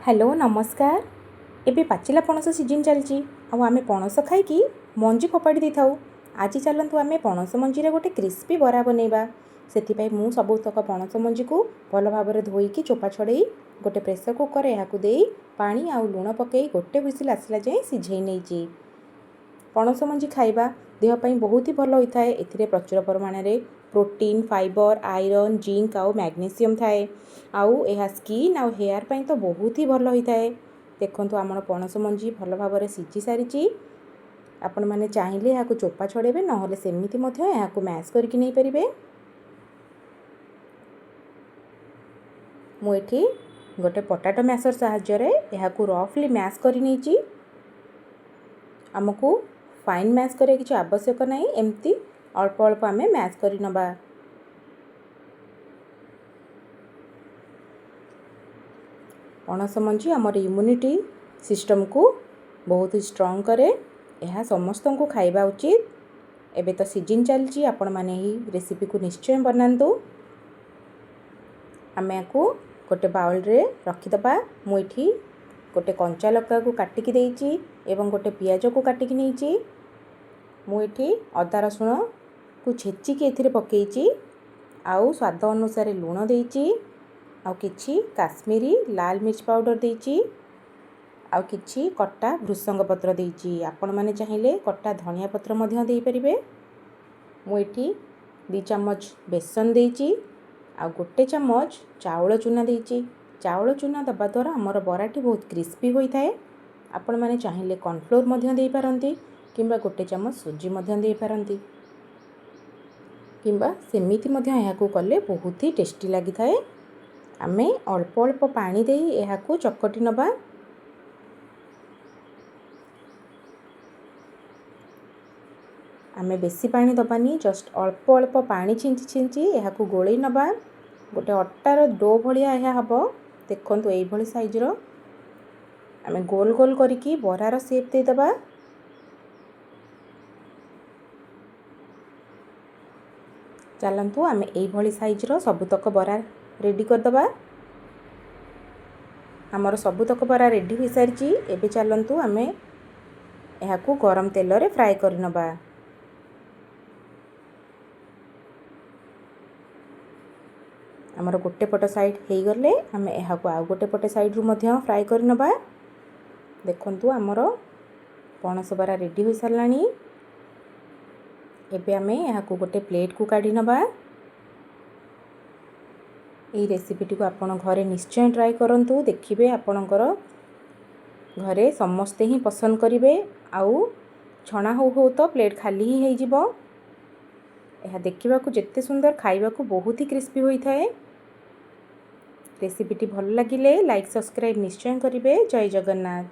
Hello नमस्कार। एबे पाचिला पणस सीजन चलची आमे पणस खाई मंजी फोपाड़ी दे था। आज चलतु आमे पणस मंजीर गोटे क्रिस्पी बरा बनैबा। से मु सबुतक पणस मंजी को भल भाव धोईकी चोपा छड़े गोटे प्रेसर कुकर यहाँ पानी आउ लुण पकई गोटे हुइसिल आसला जाए सिझे नहीं। पणस मंजी खाइबा देहपाई बहुत ही भल होता है। एथिरे प्रचुर परिमाण में प्रोटीन, फाइबर, आयरन, जिंक आउ मैग्नीशियम थाए। आउ यह स्किन आउ हेयर पाई तो बहुत ही भल होता है। देखंतु आमर पणस मंजी भल भाव सिझी सारी। आपण मैंने चाहिए यहाँ चोपा छड़ेबे नहले सेमिति मध्य यहाँ मैश करके नहीं पारे। मुझे गोटे पोटाटो मैशर साहाय्य यहाँ रफली मैश कर नहीं। आमको फाइन मैश करे किसी आवश्यक नहीं, एमती अल्प अल्प आम मैश कर नबा। पणस मंजी आमर इम्यूनिटी सिस्टम को बहुत स्ट्रॉन्ग करे। यह समस्त को खाइबा उचित। एबे तो सीजन चलची, आपण माने ही रेसिपी को निश्चय बनातु। आम को गोटे बाउल रे रखीदबा। मुझे गोटे कंचा लका को काटिकी देइची एवं गोटे पियाज को काटिकी नहींची। मुझे अदा रसुण को छेचिकी एथिरे पकेइची। आउ स्वाद अनुसार लुण देइची। आउ किछि काश्मीरी लाल मिर्च पाउडर देइची। आउ किछि कटा भृसंग पत्र देइची। आपण माने चाहिए कटा धनिया पत्र मध्य देई परिबे। मुझे 2 चम्मच बेसन देइची। आउ गोटे चम्मच चाउल चूना देइची। चाउल चूना दबा द्वारा आमर बराटी बहुत क्रिस्पी होता है। आपण माने चाहिए कॉर्नफ्लोर मध्य देई पारंती किंबा गोटे चम्मच सूजी मध्य देई पारंती किंबा सेमिति मध्य यहाँ कले बहुत ही टेस्टी लगी थाए। आमे अल्प अल्प पानी दे यहाँ चकटी नबा। आमे बेसी पानी दबानी, जस्ट अल्प अल्प पानी छिंची छिंची यहाँ गोले नबा। गोटे अटार डो भलिया यह हम देखु ये साइजर आमे गोल गोल करिकी बरार शेप दे दबा। चलतु आमे ये साइजर सबुतक बरा रेडी करदबा। आमर सबुतक बरा रेडी हो सारी। एबे चलतु आमे यहाँ गरम तेल रे फ्राए कर नबा। आमर गोटे पट साइड हो गले आम यहाँ आउ गोटे पट साइड रू मध्य फ्राए कर नबा। देखंतु आमर पणस बरा रेडी हो सारानी। एबे आमे यहाँ गोटे प्लेट को काढ़ी नबा। ये रेसिपीटी को आपण घरे निश्चय ट्राई करंतु। देखिबे आपणकर घरे समस्ते ही पसंद करिवे। आउ छणा हो तो प्लेट खाली ही हो जिवो। यह देखिबा को जेते सुंदर, खाइबा को बहुत ही क्रिस्पी होता है। रेसिपीटी भल लगिले लाइक सब्सक्राइब निश्चय करिवे। जय जगन्नाथ।